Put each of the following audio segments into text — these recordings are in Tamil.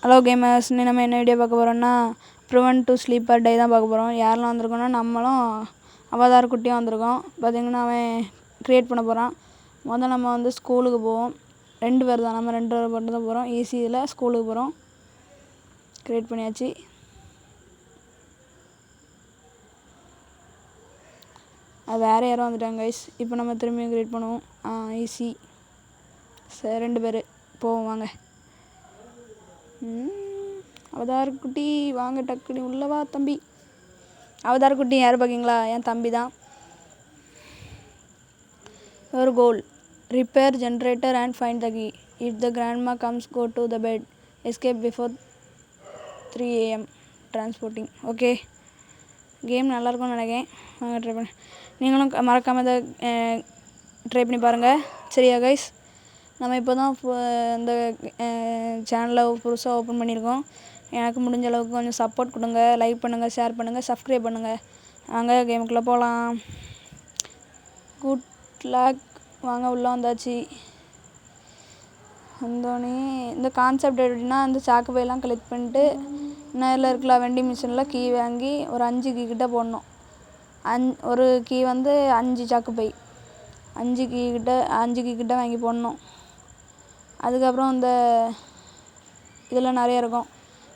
ஹலோ கேமர்ஸ், நம்ம என்ன வீடியோ பார்க்க போகிறோம்னா ப்ரிவென்ட் டு ஸ்லீப்பர் டே தான் பார்க்க போகிறோம். யாரெல்லாம் வந்திருக்கோன்னா நம்மளும் அவதார் குட்டியும் வந்திருக்கோம். பார்த்திங்கன்னா அவன் க்ரியேட் பண்ண போகிறான். முதல்ல நம்ம வந்து ஸ்கூலுக்கு போவோம். 2 பேர் தான், நம்ம 2 பேர் மட்டும் தான் போகிறோம். ஈஸியில் ஸ்கூலுக்கு போகிறோம். க்ரியேட் பண்ணியாச்சு. அது வேறு யாரும் வந்துட்டாங்க கைஸ். இப்போ நம்ம திரும்பியும் க்ரியேட் பண்ணுவோம். ஈஸி. சரி, 2 பேர் போவோம் வாங்க. அவதார் குட்டி வாங்க, டக்குனி உள்ளவா தம்பி. அவதார் குட்டி யார் பார்க்கிங்களா? என் தம்பி தான். ஒரு goal, repair generator and find the key. If the grandma comes, go to the bed. Escape before 3 AM. Transporting. Okay, game நல்லாயிருக்கும்னு நினைக்கிறேன். வாங்க ட்ரை பண்ண. நீங்களும் மறக்காமல் இதை ட்ரை பண்ணி பாருங்கள். சரியா கைஸ்? நம்ம இப்போ தான் இந்த சேனலை புதுசாக ஓப்பன் பண்ணியிருக்கோம். எனக்கு முடிஞ்ச அளவுக்கு கொஞ்சம் சப்போர்ட் கொடுங்க. லைக் பண்ணுங்கள், ஷேர் பண்ணுங்கள், சப்ஸ்கிரைப் பண்ணுங்கள். வாங்க கேமுக்குள்ளே போகலாம். Good luck. வாங்க உள்ளே வந்தாச்சு. வந்தோடனே இந்த கான்செப்ட் எப்படின்னா, அந்த சாக்கு பையெல்லாம் கலெக்ட் பண்ணிட்டு நேரில் இருக்கல வெண்டிங் மிஷினில் கீ வாங்கி ஒரு 5 கீ கிட்டே போடணும். ஒரு கீ வந்து 5 சாக்கு பை, 5 கீ கிட்ட வாங்கி போடணும். அதுக்கப்புறம் இந்த இதில் நிறைய இருக்கும்.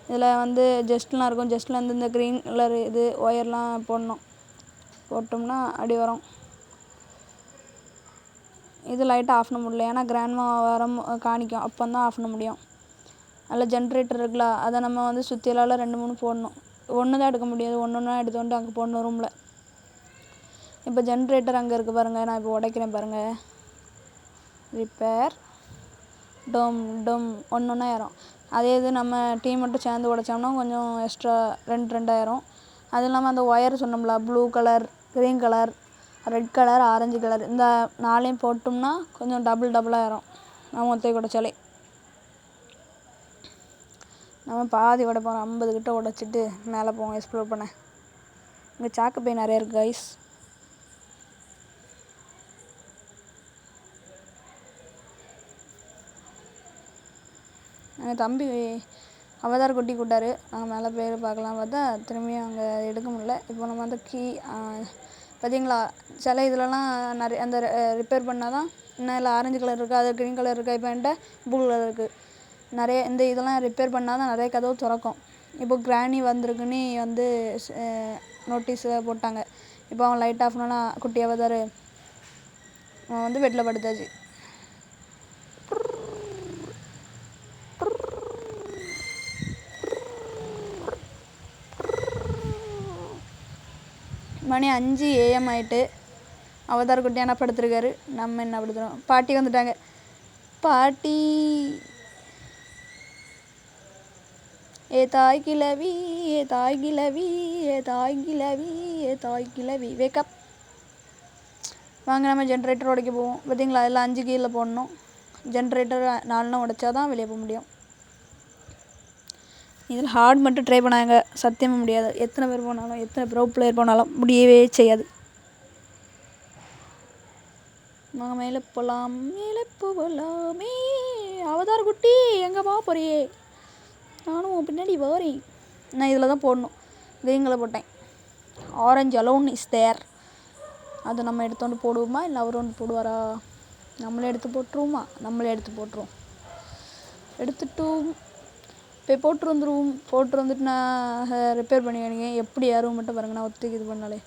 இதில் வந்து ஜெஸ்ட்லாம் இருக்கும். ஜெஸ்ட்டில் வந்து இந்த க்ரீன் கலர் இது ஒயர்லாம் போடணும். போட்டோம்னா அப்படி வரும். இது லைட்டாக ஆஃப் பண்ண முடியல, ஏன்னா கிராண்ட்மா வர காணிக்கும், அப்போ தான் ஆஃப் பண்ண முடியும். அதில் ஜென்ரேட்டர் இருக்குல்ல, அதை நம்ம வந்து சுற்றியலால் 2-3 போடணும். ஒன்று தான் எடுக்க முடியாது, ஒன்று எடுத்து வந்துட்டு அங்கே போடணும் ரூமில். இப்போ ஜென்ரேட்டர் அங்கே இருக்குது பாருங்கள். நான் இப்போ உடைக்கிறேன் பாருங்கள். ரிப்பேர் டொம் டொம் ஒன்று ஏறும். அதே இது நம்ம டீம் மட்டும் சேர்ந்து உடைச்சோம்னா கொஞ்சம் எக்ஸ்ட்ரா 2 ஆயிரும். அது இல்லாமல் அந்த ஒயர் சொன்னோம்ல, blue colour, green colour, red colour, orange colour, இந்த 4 போட்டோம்னா கொஞ்சம் டபுளாக ஆயிரும். நம்ம ஒத்தையை உடைச்சாலே. நம்ம பாதி உடைப்போம், 50 கிட்ட உடைச்சிட்டு மேலே போவோம் எக்ஸ்ப்ளோர் பண்ண. இங்கே சாக்கு பை நிறைய இருக்குது கைஸ். எங்கள் தம்பி அவதார் குட்டி கூட்டார். நாங்கள் மேலே போய் பார்க்கலாம் பார்த்தா திரும்பியும் அங்கே எடுக்க முடியல. இப்போ நம்ம வந்து கீ பார்த்தீங்களா, சில இதிலலாம் நிறைய அந்த ரிப்பேர் பண்ணால் தான் இன்னும் இல்லை ஆரஞ்சு கலர் இருக்குது, அது க்ரீன் கலர் இருக்குது, இப்போ என்கிட்ட ப்ளூ கலர் இருக்குது. நிறைய இந்த இதெல்லாம் ரிப்பேர் பண்ணால் தான் நிறைய கதவு திறக்கும். இப்போ கிராணி வந்திருக்குன்னு வந்து நோட்டீஸில் போட்டாங்க. இப்போ அவன் லைட் ஆஃப் பண்ணா குட்டி அவதார் அவன் வந்து பெட்டில் படுத்தாச்சு. மணி 5 AM ஆகிட்டு. அவதார் குட்டி என்ன படுத்துருக்காரு, நம்ம என்ன படுத்துகிறோம். பாட்டி வந்துட்டாங்க. பாட்டி, ஏ தாய் கிழவி, ஏ தாய் கிழவி, ஏ தாய் கிழவி, ஏ தாய் கிழவி, வேக்கப். வாங்க நம்ம ஜென்ரேட்டர் உடைக்க போவோம். பார்த்தீங்களா, எல்லாம் 5 கீழே போடணும். ஜென்ரேட்டர் 4 உடைச்சா தான் வெளியே போக முடியும். இதில் ஹார்ட் மட்டும் ட்ரை பண்ணாங்க, சத்தியமாக முடியாது. எத்தனை பேர் போனாலும், எத்தனை ப்ரோ பிளேயர் போனாலும் முடியவே செய்யாது. நாங்கள் மேலே போகலாம், மேலே போகலாமே. அவதார் குட்டி எங்கே போக போறியே? நானும் பின்னாடி வரேன். நான் இதில் தான் போடணும். க்ரீன் கலர் போட்டேன். Orange alone is there. அதை நம்ம எடுத்து போடுவோமா, இல்லை அவர் வந்து போடுவாரா? நம்மளே எடுத்து போட்டுருவோமா? நம்மளே எடுத்து போட்டுருவோம். எடுத்துட்டும் இப்போ போட்டு வந்துடுவோம். போட்டு வந்துட்டு நான் ரிப்பேர் பண்ணி வேணுங்க. எப்படி யாரும் மட்டும் பாருங்க, நான் ஒத்துக்கு இது பண்ணாலே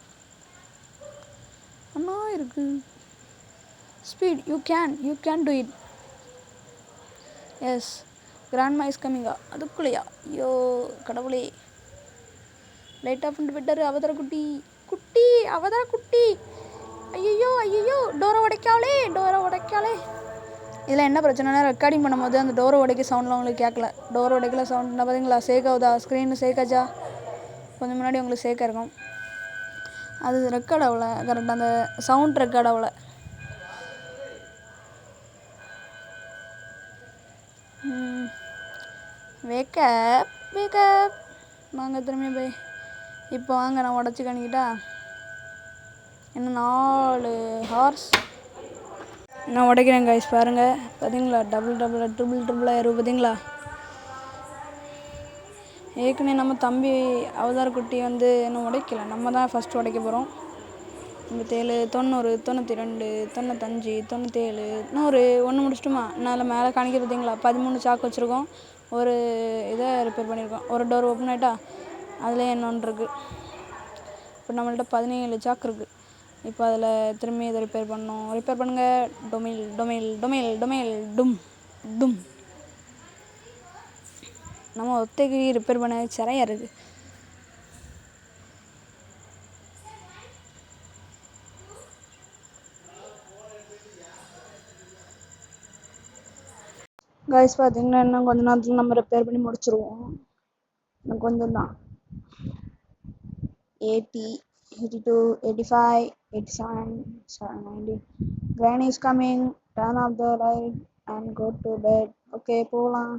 அண்ணா இருக்குது. Speed, you can do it. Yes, grandma is கம்மிங்கா. அதுக்குள்ளையா? ஐயோ கடவுளே, லைட்டாக பண்ணிட்டு போயிட்டாரு அவதார குட்டி. அவதார குட்டி, ஐயோ டோரை உடைக்காளே. இதில் என்ன பிரச்சனைனா, ரெக்கார்டிங் பண்ணும்போது அந்த டோரை உடைக்க சவுண்ட்லாம் உங்களுக்கு கேட்கல. டோரை உடைக்கல சவுண்ட்னா பார்த்தீங்களா, சேக் ஆகுதா, ஸ்க்ரீனு சேக்காச்சா? கொஞ்சம் முன்னாடி உங்களுக்கு சேக்காக இருக்கும். அது ரெக்கார்ட் ஆகலை கரெக்டாக, அந்த சவுண்ட் ரெக்கார்ட் ஆகலை. வேக்கப். வாங்க திரும்பி போய் இப்போ வாங்க நான் உடச்சி காணிக்கிட்டா. இன்னும் 4 ஹார்ஸ் நான் உடைக்கிறேன் கைஸ். பாருங்கள், பார்த்தீங்களா, டபுள் ட்ரிபிள் ஏறும் பார்த்தீங்களா. ஏற்கனவே நம்ம தம்பி அவதார் குட்டி வந்து இன்னும் உடைக்கல, நம்ம தான் ஃபஸ்ட்டு உடைக்க போகிறோம். 87, 90, 92, 95, 97, 100. ஒன்று முடிச்சிட்டுமா? நான் மேலே காணிக்க பார்த்தீங்களா? 13 சாக்கு வச்சுருக்கோம். ஒரு இதை ரிப்பேர் பண்ணியிருக்கோம். ஒரு டோர் ஓப்பன் ஆகிட்டா அதில் இன்னொன்று இருக்குது. இப்போ நம்மள்ட்ட 17 சாக்கு இருக்குது. இப்போ அதில் திரும்பி இதை ரிப்பேர் பண்ணோம். ரிப்பேர் பண்ணுங்கள். டொமைல் டொமைல் டொமைல் டொமைல் டும் டும். நம்ம ஒத்தைக்கு ரிப்பேர் பண்ண சிறையா இருக்குது. கைஸ் பார்த்தீங்கன்னா இன்னும் கொஞ்ச நேரத்தில் நம்ம ரிப்பேர் பண்ணி முடிச்சிருவோம். இன்னும் கொஞ்சம் தான். 80, 82, 85, 87, 90. Granny is coming. Turn off the light and go to bed. Okay போகலாம்.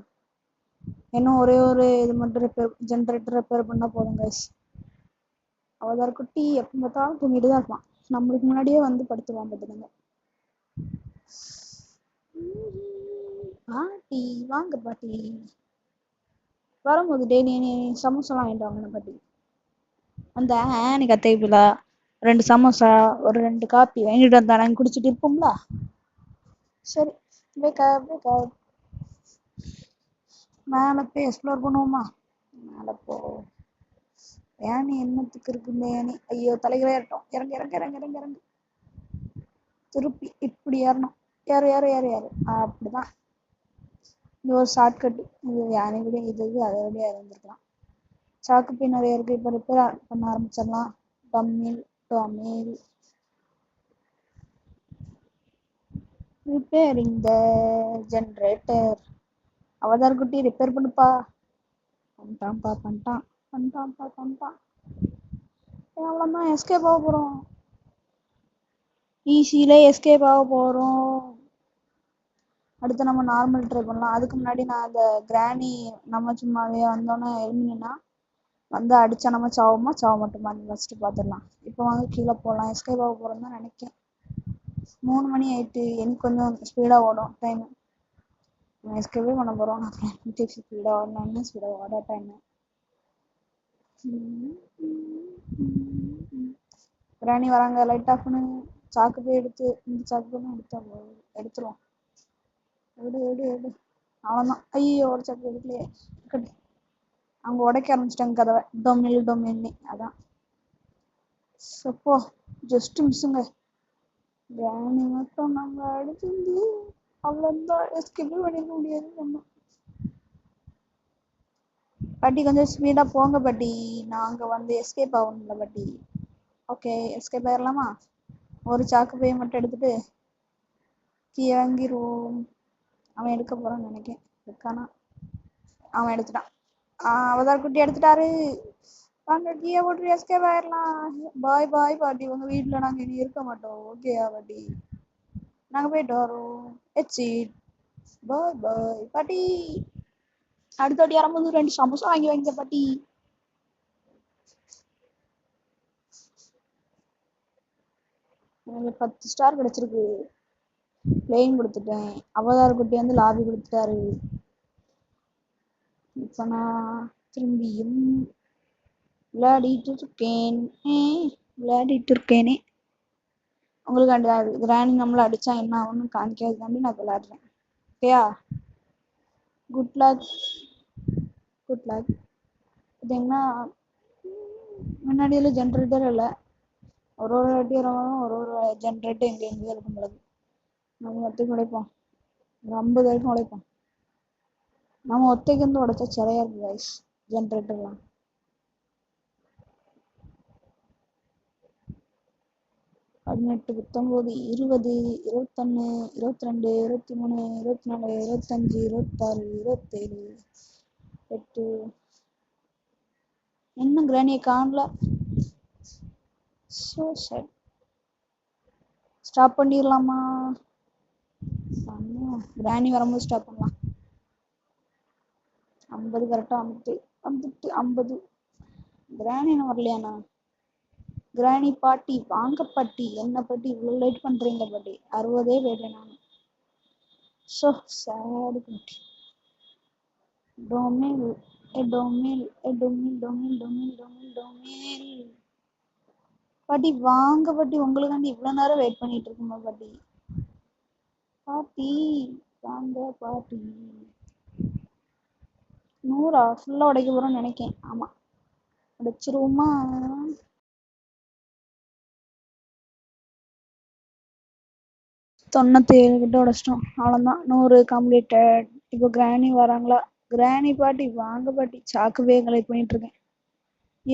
இன்னும் ஒரே ஒரு இது மட்டும் ஜென்ரேட்டர் ரிப்பேர் பண்ணால் போதும் கைஸ். அவதார் குட்டி எப்போ பார்த்தாலும் தூங்கிட்டு தான் இருப்பான். நம்மளுக்கு முன்னாடியே வந்து படுத்துவான் பார்த்துடுங்க. பாட்டி வாங்க பாட்டி. வரும்போது டெய்லி சமோசாலாம் வாங்கிட்டு வாங்க பாட்டி. அந்த எனக்கு அத்தைப்பிலா 2 சமோசா ஒரு 2 காப்பி வாங்கிட்டு வந்தா நாங்கள் குடிச்சிட்டு இருப்போம்ல. சரி பேக்கப் மேலே போய் எக்ஸ்ப்ளோர் பண்ணுவோமா? மேலே போ. ஏனி என்னத்துக்கு இருக்கு இந்த ஏனி? ஐயோ தலைகளே ஏறட்டும். இறங்கு இறங்கு இறங்கு இறங்கு இறங்கு. திருப்பி இப்படி ஏறணும். ஏறு ஏறு ஏறு ஏறு. அப்படிதான். இது ஒரு ஷார்ட்கட்டு. இது யானை விட இது அதை விட இறந்துருக்கலாம். சாக்கு பை நிறைய இருக்கு. இப்போ ரிப்பேர் பண்ண ஆரம்பிச்சிடலாம். டொமில் டொமில் ரிப்பேரிங் த ஜென்ரேட்டர். அவதார் குட்டி ரிப்பேர் பண்ணுப்பா. பண்ணிட்டான். அவ்வளோதான் எஸ்கேப் ஆக போகிறோம். ஈஸியில் எஸ்கேப் ஆக போகிறோம். அடுத்து நம்ம நார்மல் ட்ரை பண்ணலாம். அதுக்கு முன்னாடி நான் அந்த கிராணி நம்ம சும்மாவே வந்தோன்னே எலிமினா வந்து அடித்தா நம்ம சாவ மாட்டோமா ஃபஸ்ட்டு பார்த்துடலாம். இப்போ வந்து கீழே போகலாம். எஸ்கேப் ஆக போகிறோம் தான் நினைக்கிறேன். 3 மணி ஆகிட்டு. எனக்கு கொஞ்சம் ஸ்பீடாக ஓடும் டைமு. நம்ம எஸ்கேப்பே பண்ண போகிறோம். நான் ஸ்பீடாக ஓடணும்னு ஸ்பீடாக ஓட டைமு. கிராணி வராங்க. லைட் ஆஃப் பண்ணு. சாக்கு போய் எடுத்து இந்த சாக்கு போய் எடுத்துருவோம். எடு அவ்வளோதான். ஐயோ ஒரு சாக்கு எடுக்கலையே. இருக்கட்டும். அவங்க உடைக்க ஆரம்பிச்சிட்டாங்க கதவை. டொமில்னு. அதான் சப்போ ஜஸ்ட் மிஸ்ஸுங்க. கிராணி மட்டும் நம்ம அடிச்சிருந்து அவ்வளோதான். எஸ்கேப் பண்ணிக்க முடியாது. நம்ம பாட்டி கொஞ்சம் ஸ்பீடாக போங்க பாட்டி. நாங்கள் வந்து எஸ்கேப் ஆகணும்ல பாட்டி. ஓகே எஸ்கேப் ஆயிடலாமா? ஒரு சாக்கு பை மட்டும் எடுத்துட்டு கீழே வாங்கிடுவோம். அவன் எடுக்க போகிறான்னு நினைக்கிறேன். இருக்கானா? அவன் எடுத்துட்டான். அவதார் குட்டி எடுத்துட்டாரு. வாங்க கீழே போட்டு எஸ்கேப் ஆயிடலாம். பாய் பாட்டி. உங்கள் வீட்டில் நாங்கள் இனி இருக்க மாட்டோம். ஓகேயா பாட்டி? நாங்கள் போயிட்டு வரோம். எச்சிட் பாய் பாட்டி. அடுத்த வாட்டி வரும்போது 2 சமோசா வாங்கி பாட்டி. எனக்கு 10 ஸ்டார் கிடைச்சிருக்கு. பிளேயிங் கொடுத்துட்டேன். அவதார் குட்டி வந்து லாபி கொடுத்துட்டாரு. இப்போ நான் திரும்பியும் விளையாடிட்டு இருக்கேனே. உங்களுக்கு கிராணி நம்மளை அடித்தா என்ன ஆகும்னு காமிக்காதுக்காண்டி நான் விளையாடுறேன். ஓகேயா? Good luck. பார்த்தீங்கன்னா முன்னாடியில் ஜென்ரேட்டர் இல்லை. ஒரு வாட்டி ஒரு ஜென்ரேட்டர் எங்கேயோ இருக்கும் பொழுது நம்ம ஒத்தைக்கு உடைப்போம். ஒரு 50 வரைக்கும் உடைப்போம். நம்ம ஒத்தைக்கு வந்து உடைச்சா சிறையா இருக்கு கைஸ் ஜென்ரேட்டர்லாம். பதினெட்டு 19 20 21 22 23 24 25 26 27 8. இன்னும் கிராணியை காணல. ஸோ சரி ஸ்டாப் பண்ணிடலாமா? கிராணி வரும்போது ஸ்டாப் பண்ணலாம். 50 கரெக்டாக வந்துட்டு 50. கிராணி என்ன வரலையாண்ணா? கிராணி பாட்டி வாங்க பாட்டி. என்ன பாட்டி இவ்வளோ லேட் பண்ணுறீங்க பாட்டி? 60 போயிட்டேன் நான். ஸோ சேடு பாட்டி. டொமில் A domil, a domil, domil, domil, domil, domil. பாட்டி வாங்க பாட்டி, உங்களுக்காண்டி இவ்வளவு நேரம் வெயிட் பண்ணிட்டு இருக்குமா பாட்டி? பாட்டி வாங்க பாட்டி. 100 ஃபுல்லா உடைக்க போறோம்னு நினைக்கேன். ஆமா, உடைச்சிருவோமா? 97 கிட்ட உடைச்சிட்டோம். அவ்வளோதான், 100 கம்ப்ளீட்டட். இப்போ கிராணி வராங்களா? கிராணி பாட்டி வாங்க பாட்டி, சாக்குவே கலெக்ட் பண்ணிட்டு இருக்கேன்.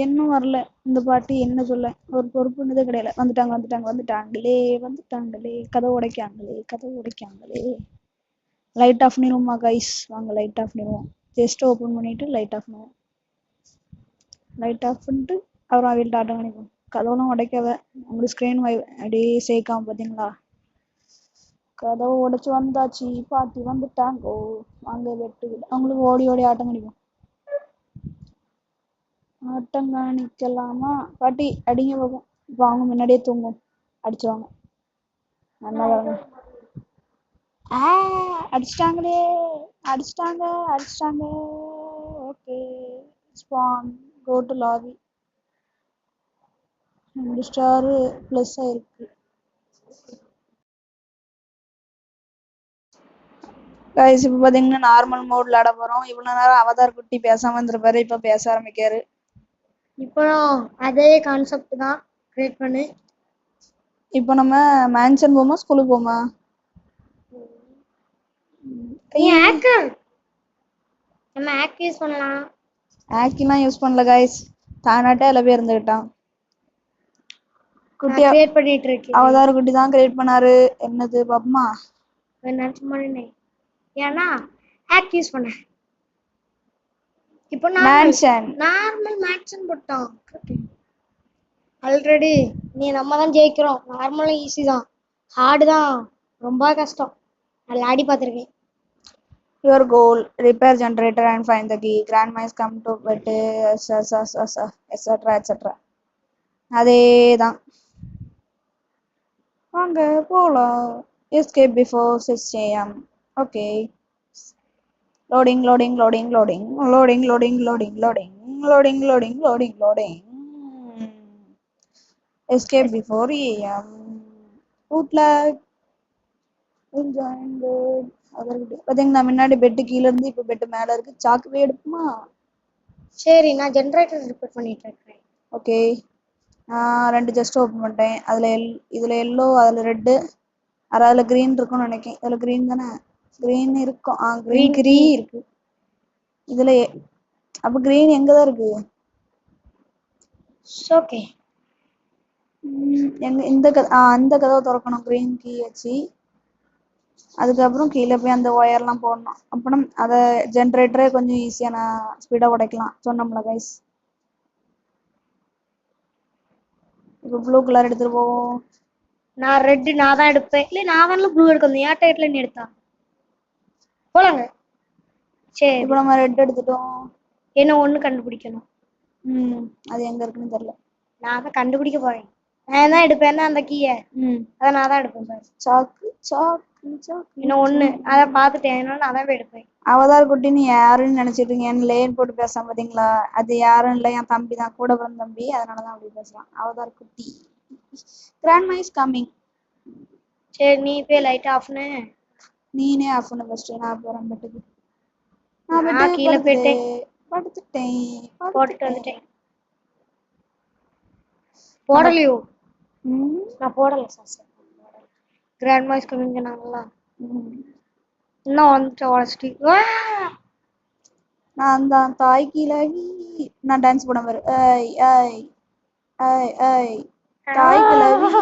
இன்னும் வரல இந்த பாட்டி, என்ன சொல்ல ஒரு பொறுப்புன்னதே கிடையாது. வந்துட்டாங்க வந்துட்டாங்க வந்துட்டாங்களே வந்துட்டாங்களே, கதவு உடைக்காங்களே கதவு உடைக்காங்களே. லைட் ஆஃப் பண்ணிடுவோமா கைஸ்? வாங்க லைட் ஆஃப் பண்ணிடுவோம். ஜஸ்ட் ஓப்பன் பண்ணிட்டு லைட் ஆஃப் பண்ணுவோம். லைட் ஆஃப் பண்ணிட்டு அப்புறம் அவள்கிட்ட ஆட்டம் பண்ணிப்போம். கதவுலாம் உடைக்காத, உங்களுக்கு ஸ்க்ரீன் அப்படியே சேர்க்காம பார்த்தீங்களா? கதவு உடைச்சு வந்தாச்சு, பாட்டி வந்துட்டாங்கோ. வாங்க வெட்டு, அவங்களுக்கு ஓடி ஓடி ஆட்டம் பண்ணிப்போம். ஆட்டம் காணிக்கலாமா பாட்டி? அடிங்க பார்ப்போம். இப்போ அவங்க முன்னாடியே தூங்கும், அடிச்சுவாங்க. நல்லா வாங்க. அடிச்சிட்டாங்களே, அடிச்சிட்டாங்க அடிச்சிட்டாங்க. Okay, spawn, go to lobby. 2 star plus ஆயிருக்கு. கைஸ் இப்போ பார்த்தீங்கன்னா நார்மல் மோட்ல ஆட போகிறோம். இவ்வளோ நேரம் அவதார் குட்டி பேசாமல் இருந்திருப்பாரு, இப்போ பேச ஆரம்பிக்காரு. இப்போ அதே கான்செப்ட் தான் கிரியேட் பண்ணு. இப்போ நம்ம மேன்ஷன் போமா ஸ்கூலுக்கு போமா? நீ ஹேக்கர், நம்ம ஹேக் யூஸ் பண்ணலாம். ஹேக்கெல்லாம் யூஸ் பண்ணல கைஸ், தானாட்டே அதில் போய் இருந்துக்கிட்டான். குட்டி கிரியேட் பண்ணிட்டு இருக்கேன். அவதார் குட்டி தான் கிரியேட் பண்ணாரு. என்னது பாப்பமா? நினச்ச மாதிரி ஏன்னா ஹேக் யூஸ் பண்ண. இப்போ நார்மல் மேன்ஷன் போட்டோம் ஆல்ரெடி. நீ நம்ம தான் ஜெயிக்கிறோம். நார்மலும் ஈஸி தான், ஹார்டு தான் ரொம்ப கஷ்டம். நான் ஆடி பார்த்துருக்கேன். Your goal, repair generator and find the key. Grandma is come to bed, etc etc. அதேதான், வாங்க போலாம். Escape before 6 AM. Okay. Loading loading loading loading loading loading loading loading loading loading loading loading. Escape before AM. Good luck. Enjoying good. பார்த்தீங்கன்னா முன்னாடி பெட்டு கீழே இருந்து இப்போ பெட்டு மேலே இருக்கு. சாக்குவே எடுப்புமா? சரி, நான் ஜென்ரேட்டர் ரிப்பேர் பண்ணிட்டு இருக்கேன். ஓகே, நான் 2 ஜஸ்ட் ஓப்பன் பண்ணிட்டேன். இதில் எல்லோ, அதில் ரெட்டு, அதில் க்ரீன் இருக்கும்னு நினைக்கிறேன். இதில் க்ரீன் தானே? க்ரீன் இருக்கும். க்ரீன் இருக்கு இதில். அப்போ க்ரீன் எங்கே தான் இருக்கு? ஓகே, இந்த அந்த கதவை திறக்கணும் க்ரீன் கீ வச்சு. அதுக்கப்புறம் கீழே போய் அந்த ஒயர்லாம் போடணும். அப்புறம் அதை ஜென்ரேட்டரே கொஞ்சம் ஈஸியாக நான் ஸ்பீடாக உடைக்கலாம் சொன்னோம்ல கைஸ். இப்போ ப்ளூ கலர் எடுத்துட்டு போவோம். நான் ரெட் நான் தான் எடுப்பேன். இல்லை, நான் தான் ப்ளூ எடுக்கணும். ஏன் டயர்ல நீ எடுத்தா போலாங்க. சரி, இப்போ நம்ம ரெட் எடுத்துட்டோம். என்ன ஒன்று கண்டுபிடிக்கணும். அது எங்க இருக்குன்னு தெரியல. நான் தான் கண்டுபிடிக்க போறேன். நான் தான் எடுப்பேன் அந்த கீயை. அதை நான் தான் எடுப்பேன் சார். சாக்கு சாக்கு சாக்கு. இன்னும் ஒன்று அதை பார்த்துட்டேன், அதனால நான் தான் எடுப்பேன். அவதார் குட்டி நீ யாருன்னு நினைச்சிட்டு இருக்கீங்க? லேன் போட்டு பேசாம பாத்தீங்களா? அது யாரும் இல்லை, என் தம்பி தான், கூட பிறந்த தம்பி. அதனாலதான் அப்படி பேசுறான். அவதார் குட்டி. Grandma is coming. சரி, நீ போய் லைட் ஆஃப்னு. நீனே ஆஃப் பண்ணு ஃபர்ஸ்ட். நான் போறேன் பெட்டுக்கு. நான் கீழே போயிட்டேன், படுத்துட்டேன். போட்டுட்டு வந்துட்டேன். போடலையோ? நான் போடலை சார். கிராண்ட் மாய்ஸ் கம்மிங் சொன்னாங்களா? இன்னும் வந்துட்டு உடச்சிட்டு. நான் தான் தாய் கிழவி. நான் டான்ஸ் போட பாரு. ஐய் ஐய் ஐய் ஐய் தாய் கிழவி.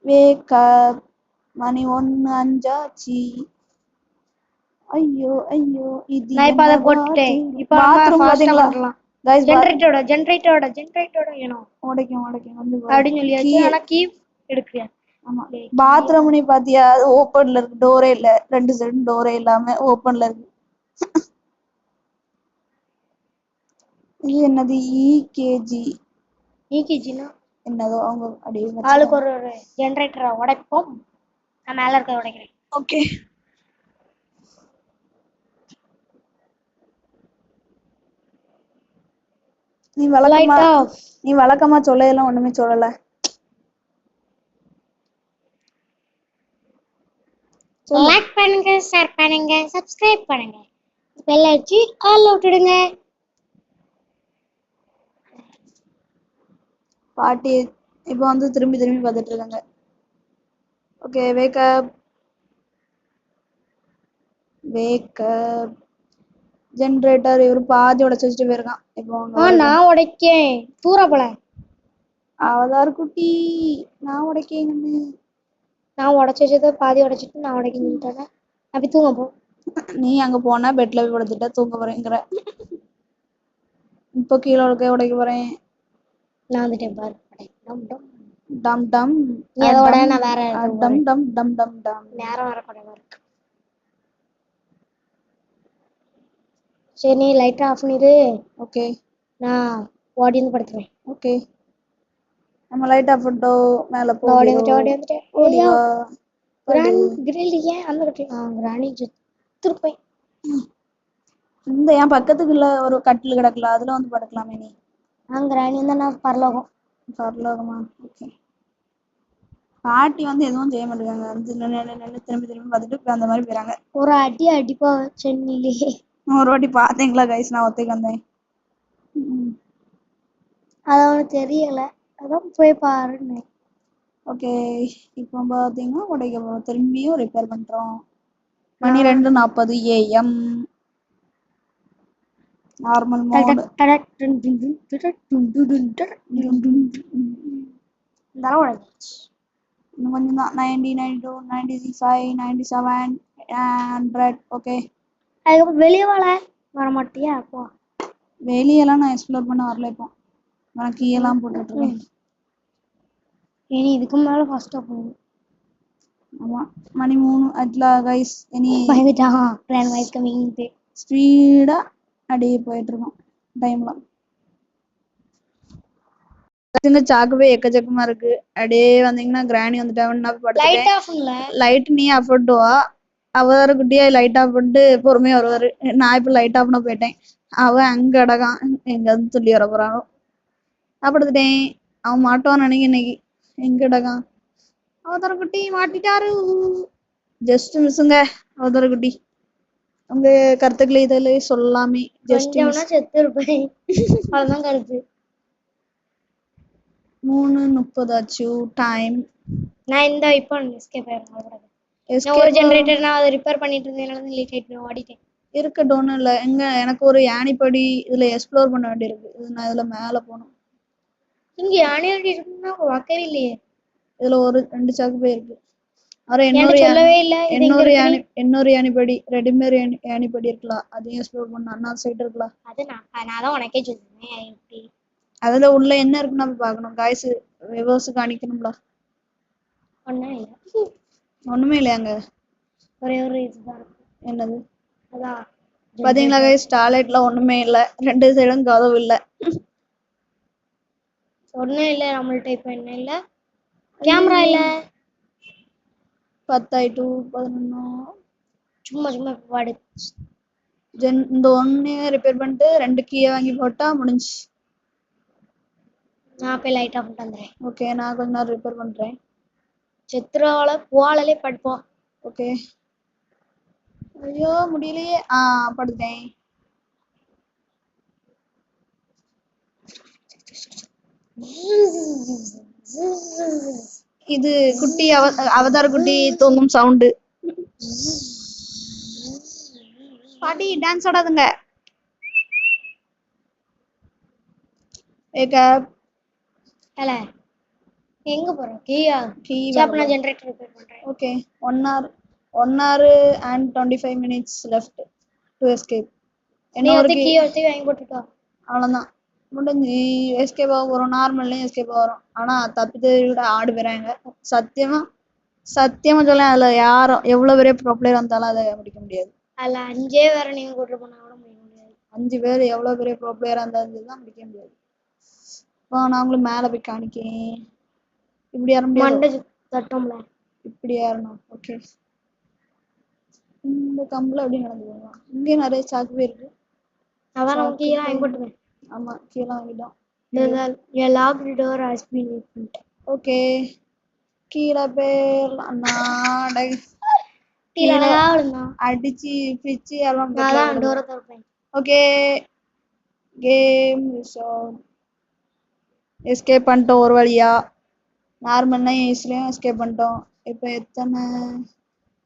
வேக் அப், மணி 1:05. ஐயோ ஐயோ, இது நான் இப்ப அதை போட்டுட்டேன். இப்போ பாத்ரூம் பாத்தீங்களா गाइस? ஜெனரேட்டரோட ஏனோ உடைக்கும் வந்து அப்படின்னு சொல்லியாச்சு. ஆனா கீ எடுக்கறியா? ஆமா, பாத்ரூம் நீ பாத்தியா? அது ஓபன்ல இருக்கு, டோரே இல்ல. 2 சைடும் டோரே இல்லாம ஓபன்ல இருக்கு. இது என்னது? இகேஜினா என்னதோ அவங்க அப்படியே ஆளுக்கு ஒரு ஜெனரேட்டரை உடைப்போம். நான் மேல இருக்க உடைக்கிறேன். ஓகே, நீ வழக்கமா லைட் ஆஃப். நீ வழக்கமா சொல்லையெல்லாம் ஒண்ணுமே சொல்லல. லைக் பண்ணுங்க, ஷேர் பண்ணுங்க, சப்ஸ்கிரைப் பண்ணுங்க. பெல் அடிச்சு ஆல் விட்டுடுங்க. பாட்டி இப்போ வந்து திரும்பி திரும்பி பார்த்துட்டு இருக்காங்க. Okay wake up wake up. ஜென்ரேட்டர் இவர் பாதி உடைச்சு வச்சுட்டு போயிருக்கான். இப்போ நான் உடைக்கேன். தூர போல. அவதார் குட்டி நான் உடைக்கேன்னு. நான் உடைச்சு வச்சதை பாதி உடைச்சிட்டு நான் உடைக்க நின்றுட்டேன். அப்படி தூங்க போ. நீ அங்க போனா பெட்ல போய் படுத்துட்டா தூங்க போறேங்கிற. இப்போ கீழே உடைக்க போறேன். நான் வந்துட்டேன் பாரு. டம் டம் நீ அதோட நான் வேற டம் டம் டம் டம் டம். நேரம் வர குறைவா இருக்கு. சரி நீ லைட் ஆஃப் பண்ணிடு. ஓகே நான் ஓடி வந்து படுத்துறேன். ஓகே நம்ம லைட் ஆஃப் பண்ணிட்டோம். மேல ஓடி போய் வந்துட்டேன். ஓடி வா. கிரில் ஏன் அந்த கட்டி கிராணி திருப்பேன். இந்த என் பக்கத்துக்கு இல்ல ஒரு கட்டில் கிடக்கல, அதுல வந்து படுக்கலாமே நீ. கிராணி வந்து நான் பரலோகம். பரலோகமா? ஓகே. பாட்டி வந்து எதுவும் செய்ய மாட்டேங்காங்க. வந்து நின்று திரும்பி திரும்பி பார்த்துட்டு அந்த மாதிரி போயிறாங்க. ஒரு அடி அடிப்பா சென்னிலே. ஒரு வாட்டி பாத்தீங்களா கைஸ், நான் ஒத்தைக்கு வந்தேன். அது அவனுக்கு தெரியல, அதான் போய் பாருன்னு. ஓகே இப்போ பாத்தீங்கன்னா உடைக்க போறோம். திரும்பியும் ரிப்பேர் பண்றோம். மணி 2:40 AM. Normal mode. இன்னும் கொஞ்சம் தான். 90, 92, 95, 97, 100. ஓகே அதுக்கப்புறம் வெளியே வர மாட்டியா? அப்போ வெளியெல்லாம் நான் எக்ஸ்ப்ளோர் பண்ண வரல. இப்போ நான் கீழெல்லாம் போட்டுட்டு இருக்கேன். இனி இதுக்கு மேல ஃபாஸ்டா போகும். ஆமா மணி 3 அட்லா கைஸ். இனி பயந்துட்டான். Plan wise coming. ஸ்பீடா அப்படியே போயிட்டு இருக்கோம் டைம்ல. சின்ன சாக்குவே எக்கச்சக்கமா இருக்கு. அப்படியே வந்தீங்கன்னா கிராணி வந்துட்டாங்க. லைட் நீ ஆஃப் பண்ணுவா. அவர் குட்டியா லைட் ஆஃப் பண்ணிட்டு பொறுமையா வருவாரு. நான் இப்ப லைட் ஆஃப் பண்ண போயிட்டேன். அவன் அங்க அடகான் எங்க வந்து சொல்லி வர போறானோ. அப்படித்துட்டேன். அவன் மாட்டுவான்னு நினைக்க இன்னைக்கு. எங்க அடகான் அவதார குட்டி மாட்டிட்டாரு. ஜஸ்ட் மிஸ்ஸுங்க அவதார குட்டி. உங்க கருத்துக்களை இதில் சொல்லாமே. ஜஸ்ட் செத்து இருப்பேன். அவ்வளவுதான் கருத்து. 3:30 ஆச்சு டைம். நான் இந்த இப்போ எஸ்கேப் ஆயிடுறேன். ஒரு ஜெனரேட்டர் நான் அதை ரிப்பேர் பண்ணிட்டு இருந்தேன். லேட் ஆயிட்டு ஓடிட்டேன். இருக்கட்டும் இல்ல. எங்க எனக்கு ஒரு யானைப்படி இதுல எக்ஸ்ப்ளோர் பண்ண வேண்டியிருக்கு. இது நான் இதுல மேல போகணும். இங்க யானை இருக்குன்னா பார்க்கவே இல்லையே. இதுல ஒரு 2 சாக்கு போய் இருக்கு. இன்னொரு யானைப்படி ரெடிமேட் யானைப்படி இருக்கலாம். அதையும் எக்ஸ்ப்ளோர் பண்ண அண்ணா சைடு இருக்கலாம். அது நான் தான் உனக்கே சொல்லுவேன். அதுல உள்ள என்ன இருக்குன்னு நம்ம பாக்கணும். காய்ஸ் விவர்ஸ் காணிக்கணும்ல. ஒண்ணுமே இல்லையாங்க. ஒரே ஒரு இதுதான். என்னது? அதான் பாத்தீங்களா கைஸ், டாய்லெட்ல ஒண்ணுமே இல்ல. 2 சைடும் கதவு இல்ல. ஒண்ணும் இல்ல. நம்மள்ட்ட இப்ப என்ன இல்ல, கேமரா இல்ல. 10 to 11. சும்மா பாடு. இந்த ஒண்ணே ரிப்பேர் பண்ணிட்டு 2 கீயை வாங்கி போட்டா முடிஞ்சு. நான் போய் லைட் ஆஃப் பண்ணிட்டு வந்துறேன். ஓகே நான் கொஞ்ச நேரம் ரிப்பேர் பண்றேன். சித்ராவால போவாலே படுப்போம். ஓகே. ஐயோ முடியலையே. படுத்தேன். இது குட்டி அவதார குட்டி தூங்கும் சவுண்டு. பாட்டி டான்ஸ் ஆடாதுங்க. எங்க போறோம்? கீயா நான் ஜெனரேட்டர் ரிப்பேர் பண்றேன். Okay 1 hour and 25 minutes left to escape. என்ன ஒரு கீ எடுத்து வாங்கி போட்டுட்டு வா. அவ்வளவுதான் முடிஞ்சு. எஸ்கேப் ஆக போறோம். நார்மல்லையும் எஸ்கேப் ஆகிறோம். ஆனா தப்பித்து விட ஆடு போயிறாங்க. சத்தியமா சொல்ல, அதுல யாரும் எவ்வளவு பெரிய ப்ரோ பிளேயர் வந்தாலும் அதை முடிக்க முடியாது. அதுல 5 வேற நீங்க கூட்டு போனா கூட முடிக்க முடியாது. 5 பேர் எவ்வளவு பெரிய ப்ரோ பிளேயரா இருந்தாலும் தான் முடிக்க முடியாது. இப்போ நான் உங்களுக்கு மேல போய் காணிக்கேன். இப்படி ஏற முடியாது. இப்படி ஏறணும். ஓகே இந்த கம்பளம் எப்படி நடந்து போகலாம். இங்கே நிறைய சாக்கு இருக்கு. அதான் நமக்கு வாங்கி போட்டுவேன். ஆமா கீழே வாங்கிட்டோம். A locked door has been opened. Okay கீழே போயிடலாம். கீழே அழகா விழுந்தான். அடிச்சு பிச்சு எல்லாம் அதான் டோரை திறப்பேன். ஓகே கேம் எஸ்கேப் பண்ணிட்டோம் ஒரு வழியா. நார்மல்னா ஈஸிலையும் எஸ்கேப் பண்ணிட்டோம். இப்போ எத்தனை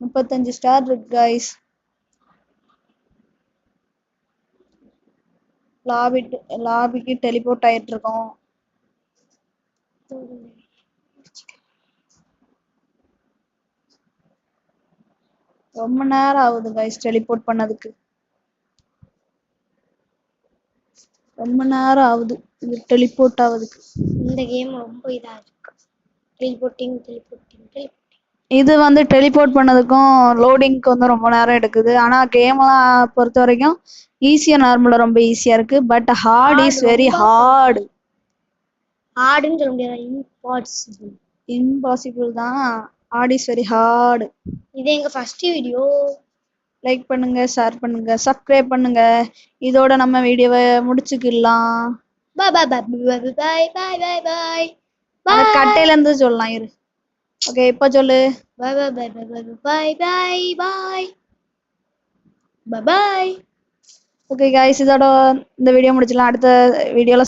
35 ஸ்டார் இருக்கு கைஸ். லாபிக்கு டெலிபோர்ட் ஆயிட்டு இருக்கோம். ரொம்ப நேரம் ஆகுது கைஸ் டெலிபோர்ட் பண்ணதுக்கு. ரொம்ப நேரம் ஆகுது இது டெலிபோர்ட் ஆகுதுக்கு. இந்த கேம் ரொம்ப இதா இருக்கு. டெலிபோர்ட்டிங். இது வந்து டெலிபோர்ட் பண்ணதுக்கும் லோடிங்க்கு வந்து ரொம்ப நேரம் எடுக்குது. ஆனா கேம்லாம் பொறுத்த வரைக்கும் ஈஸியா நார்மலா ரொம்ப ஈஸியா இருக்கு. But hard is very hard. ஹார்டுன்னு சொல்ல முடியாது, இம்பாசிபிள் தான். Hard is very hard. இது எங்க ஃபர்ஸ்ட் வீடியோ. லைக் பண்ணுங்க, ஷேர் பண்ணுங்க, சப்ஸ்கிரைப் பண்ணுங்க. இதோட நம்ம வீடியோவை முடிச்சுக்கலாம். Bye bye bye bye bye bye bye bye. அந்த கட்டையில இருந்து சொல்லலாம் இரு. ஓகே இப்போ சொல்லு. Bye bye bye bye bye bye bye bye bye bye. Okay guys இதோட இந்த வீடியோ முடிச்சலாம். அடுத்த வீடியோல